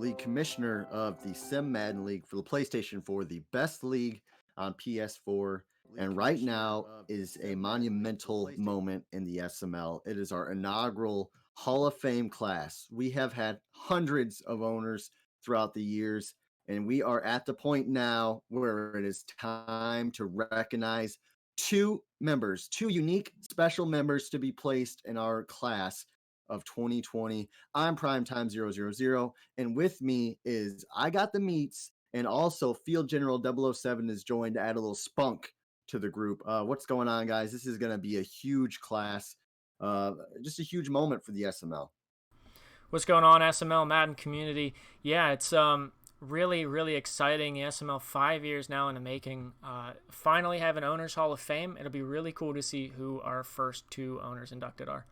league commissioner of the Sim Madden League for the PlayStation 4, the best league on PS4. And right now is a monumental moment in the SML. It is our inaugural Hall of Fame class. We have had hundreds of owners throughout the years, and we are at the point now where it is time to recognize two unique special members to be placed in our class of 2020. I'm Primetime000, and with me is I got the meats, and also Field General 007 is joined to add a little spunk to the group. What's going on, guys? This is going to be a huge class, just a huge moment for the SML. What's going on, SML Madden community? Yeah, it's really exciting. The SML 5 years now in the making. Finally have an Owners Hall of Fame. It'll be really cool to see who our first two owners inducted are.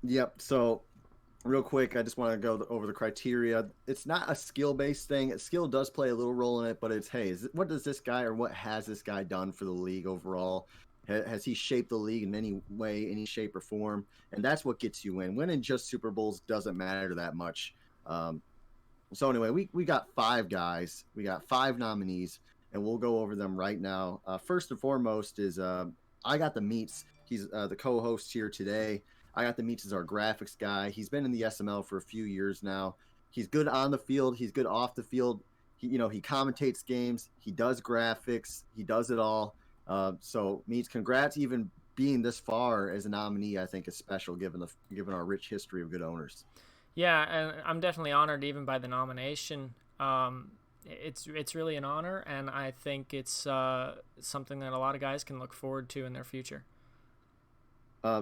Yep. So, real quick, I just want to go over the criteria. It's not a skill-based thing. Skill does play a little role in it, but it's, hey, what does this guy or what has this guy done for the league overall? Has he shaped the league in any way, any shape or form? And that's what gets you in. Winning just Super Bowls doesn't matter that much. So anyway, we got five guys. We got five nominees, and we'll go over them right now. First and foremost is I got the meats. He's the co-host here today. I got the meats as our graphics guy. He's been in the SML for a few years now. He's good on the field. He's good off the field. He commentates games. He does graphics. He does it all. So meats, congrats. Even being this far as a nominee, I think is special given our rich history of good owners. Yeah, and I'm definitely honored even by the nomination. It's really an honor, and I think it's something that a lot of guys can look forward to in their future.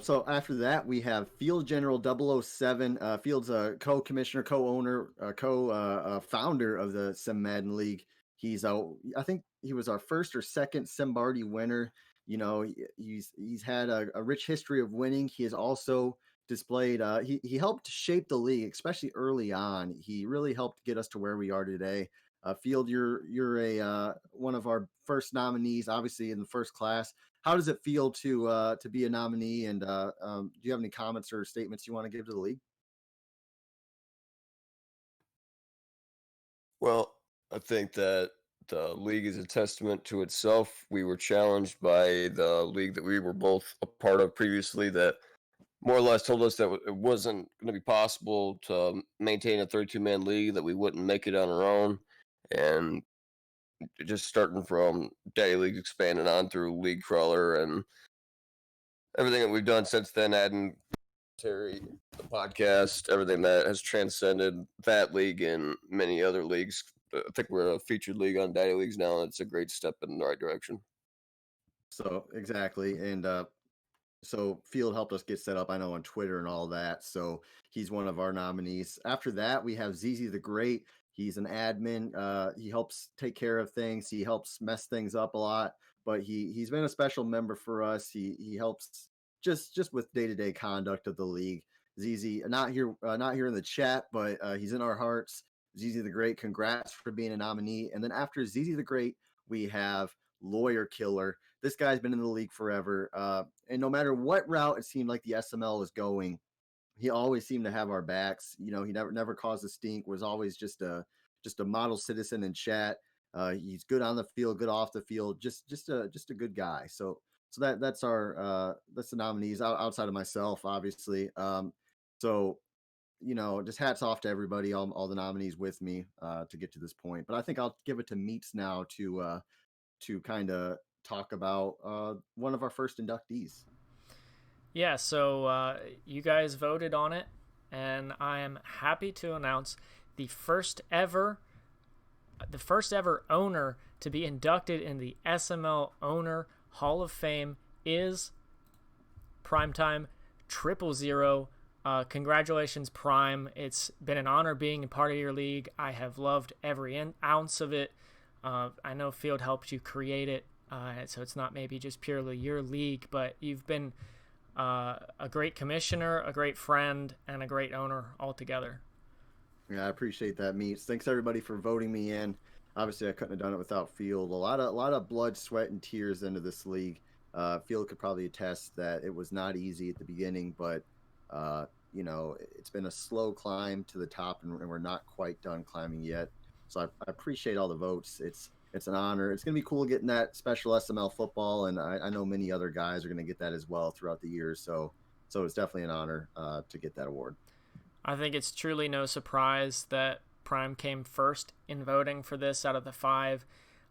So after that, we have Field General 007. Field's a co-commissioner, co-owner, co-founder of the Sim Madden League. I think he was our first or second Simbardi winner. He's had a rich history of winning. He has also displayed. He helped shape the league, especially early on. He really helped get us to where we are today. Field, you're a one of our first nominees, obviously in the first class. How does it feel to be a nominee? And do you have any comments or statements you want to give to the league? Well, I think that the league is a testament to itself. We were challenged by the league that we were both a part of previously that more or less told us that it wasn't going to be possible to maintain a 32-man league, that we wouldn't make it on our own. And just starting from Daddy League, expanding on through League Crawler and everything that we've done since then, adding the podcast, everything that has transcended that league and many other leagues. I think we're a featured league on Daddy Leagues now, and it's a great step in the right direction. So exactly, and so Field helped us get set up, I know, on Twitter and all that. So he's one of our nominees. After that, we have ZZ the Great. He's an admin. He helps take care of things. He helps mess things up a lot, but he's been a special member for us. He helps just with day-to-day conduct of the league. ZZ not here in the chat, but he's in our hearts. ZZ the Great, congrats for being a nominee. And then after ZZ the Great, we have Lawyer Killer. This guy's been in the league forever, and no matter what route it seemed like the SML was going, he always seemed to have our backs. He never caused a stink. Was always just a model citizen in chat. He's good on the field, good off the field. Just a good guy. So that's the nominees outside of myself, obviously. So just hats off to everybody, all the nominees with me to get to this point. But I think I'll give it to Meats now to kind of talk about one of our first inductees. Yeah, so you guys voted on it, and I am happy to announce the first ever owner to be inducted in the SML Owner Hall of Fame is Primetime 000. Congratulations, Prime. It's been an honor being a part of your league. I have loved every ounce of it. I know Field helped you create it, so it's not maybe just purely your league, but you've been a great commissioner, a great friend, and a great owner altogether. Yeah, I appreciate that, Meats. Thanks everybody for voting me in. Obviously, I couldn't have done it without Field. A lot of blood, sweat, and tears into this league. Field could probably attest that it was not easy at the beginning, but it's been a slow climb to the top, and we're not quite done climbing yet. So I appreciate all the votes. It's an honor. It's going to be cool getting that special SML football, and I know many other guys are going to get that as well throughout the years. So it's definitely an honor to get that award. I think it's truly no surprise that Prime came first in voting for this out of the 5.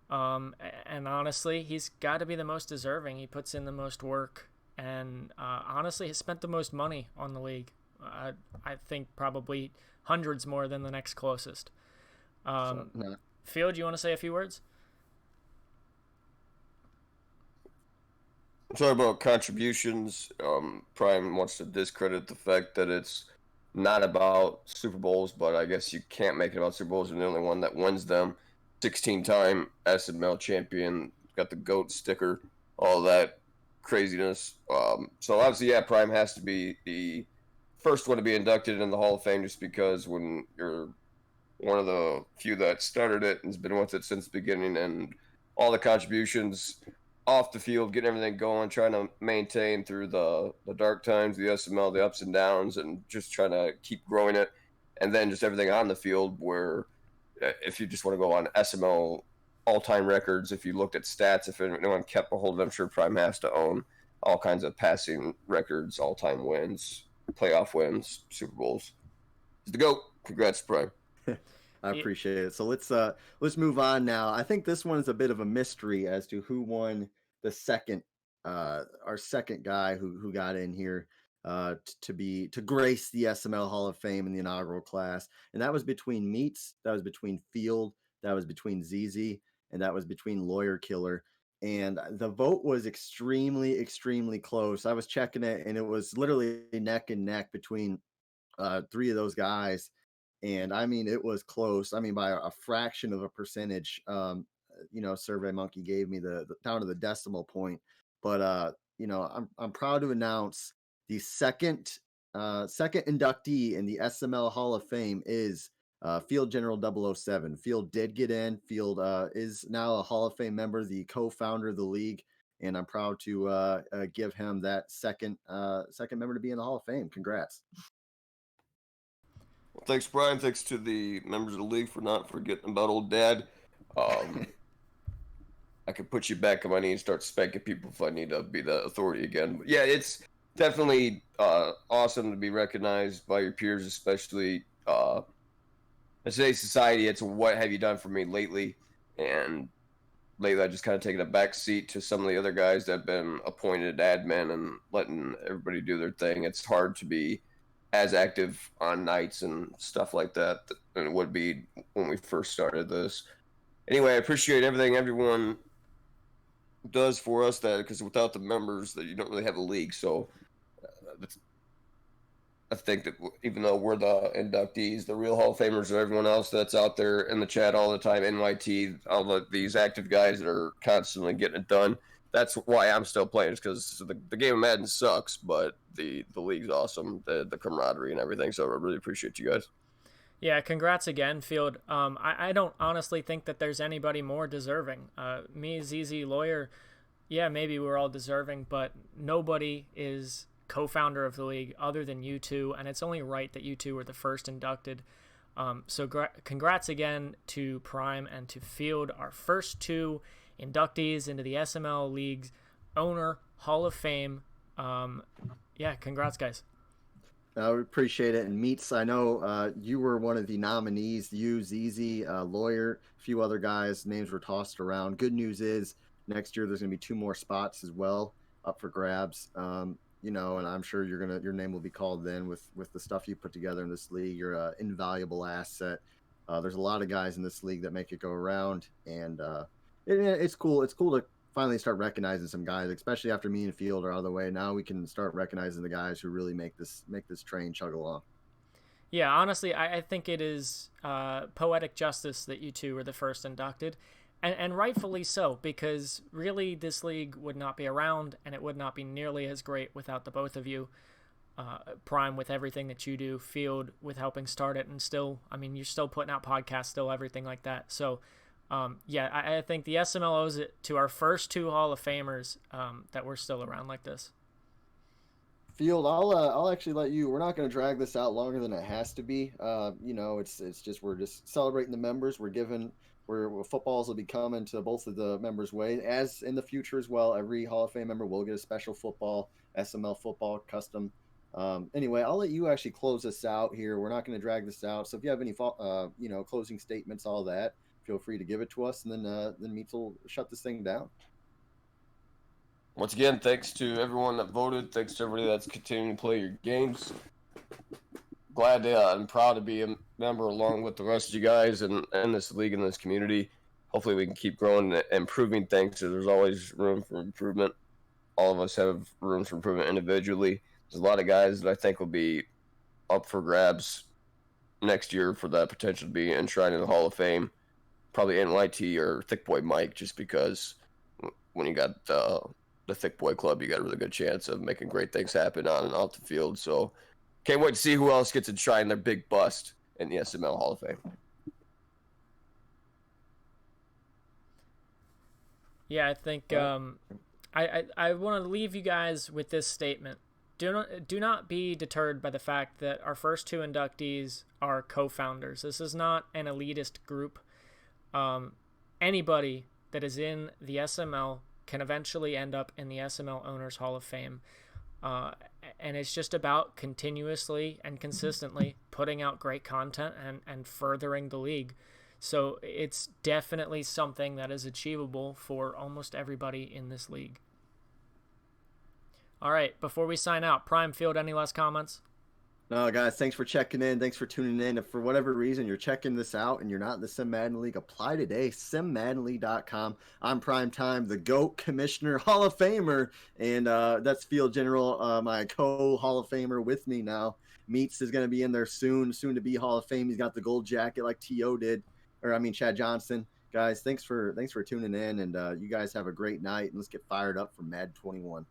And honestly, he's got to be the most deserving. He puts in the most work, and honestly, has spent the most money on the league. I think probably hundreds more than the next closest. Field, you want to say a few words? Sorry about contributions. Prime wants to discredit the fact that it's not about Super Bowls, but I guess you can't make it about Super Bowls. You're the only one that wins them. 16-time SML champion, got the GOAT sticker, all that craziness. So obviously, yeah, Prime has to be the first one to be inducted in the Hall of Fame, just because when you're one of the few that started it and has been with it since the beginning, and all the contributions off the field, getting everything going, trying to maintain through the dark times, the SML, the ups and downs, and just trying to keep growing it. And then just everything on the field, where if you just want to go on SML all-time records, if you looked at stats, if anyone kept a hold of them, I'm sure Prime has to own all kinds of passing records, all-time wins, playoff wins, Super Bowls. He's the GOAT. Congrats, Prime. I appreciate it. So let's move on now. I think this one is a bit of a mystery as to who won the second, our second guy who got in here to grace the SML Hall of Fame in the inaugural class, and that was between Meats, that was between Field, that was between ZZ, and that was between Lawyer Killer. And the vote was extremely close. I was checking it, and it was literally neck and neck between 3 of those guys. And I mean, it was close. I mean, by a fraction of a percentage. Survey Monkey gave me the down to the decimal point. But I'm proud to announce the second inductee in the SML Hall of Fame is Field General 007. Field did get in. Field is now a Hall of Fame member, the co-founder of the league, and I'm proud to give him that second member to be in the Hall of Fame. Congrats. Well, thanks, Brian. Thanks to the members of the league for not forgetting about old Dad. I could put you back on my knee and start spanking people if I need to be the authority again. But yeah, it's definitely awesome to be recognized by your peers, especially in today's society. It's what have you done for me lately? And lately, I just kind of taken a back seat to some of the other guys that have been appointed admin and letting everybody do their thing. It's hard to be as active on nights and stuff like that than it would be when we first started this. Anyway, I appreciate everything everyone does for us, that because without the members, that you don't really have a league. So I think that even though we're the inductees, the real Hall of Famers are everyone else that's out there in the chat all the time, NYT, all these active guys that are constantly getting it done. That's why I'm still playing, is because the game of Madden sucks, but the league's awesome, the camaraderie and everything. So I really appreciate you guys. Yeah, congrats again, Field. I don't honestly think that there's anybody more deserving. Me, ZZ, Lawyer, yeah, maybe we're all deserving, but nobody is co-founder of the league other than you two, and it's only right that you two were the first inducted. So congrats again to Prime and to Field, our first 2 inductees into the SML League's owner Hall of Fame. Yeah, congrats, guys. I appreciate it. And Meats, I know you were one of the nominees. You, ZZ, Lawyer, a few other guys, names were tossed around. Good news is next year there's going to be 2 more spots as well up for grabs. And I'm sure your name will be called then with the stuff you put together in this league. You're an invaluable asset. There's a lot of guys in this league that make it go around, and it's cool. It's cool to finally start recognizing some guys, especially after me and Field are out of the way. Now we can start recognizing the guys who really make this train chug along. Yeah, honestly, I think it is poetic justice that you two were the first inducted, and rightfully so, because really this league would not be around, and it would not be nearly as great without the both of you. Prime with everything that you do, Field with helping start it, and still, I mean, you're still putting out podcasts, still everything like that. So yeah, I think the SML owes it to our first 2 Hall of Famers that we're still around like this. Field, I'll actually let you. We're not going to drag this out longer than it has to be. It's just we're just celebrating the members. We're footballs will be coming to both of the members' way, as in the future as well. Every Hall of Fame member will get a special football, SML football custom. Anyway, I'll let you actually close this out here. We're not going to drag this out. So if you have any closing statements, all that, feel free to give it to us, and then Meats will shut this thing down. Once again, thanks to everyone that voted. Thanks to everybody that's continuing to play your games. Glad and proud to be a member along with the rest of you guys and this league and this community. Hopefully we can keep growing and improving things. So there's always room for improvement. All of us have rooms for improvement individually. There's a lot of guys that I think will be up for grabs next year for that potential to be enshrined in the Hall of Fame. Probably NYT or Thick Boy Mike, just because when you got the Thick Boy Club, you got a really good chance of making great things happen on and off the field. So can't wait to see who else gets enshrined their big bust in the SML Hall of Fame. Yeah, I think I want to leave you guys with this statement. Do not be deterred by the fact that our first two inductees are co-founders. This is not an elitist group. Anybody that is in the SML can eventually end up in the SML Owners Hall of Fame. And it's just about continuously and consistently putting out great content and furthering the league. So it's definitely something that is achievable for almost everybody in this league. All right, before we sign out, Prime Field, any last comments? No, guys, thanks for checking in. Thanks for tuning in. If for whatever reason you're checking this out and you're not in the Sim Madden League, apply today, simmaddenleague.com. I'm Prime Time, the GOAT Commissioner, Hall of Famer, and that's Field General, my co-Hall of Famer with me now. Meats is going to be in there soon to be Hall of Fame. He's got the gold jacket like T.O. did, Chad Johnson. Guys, thanks for tuning in, and you guys have a great night, and let's get fired up for Mad 21.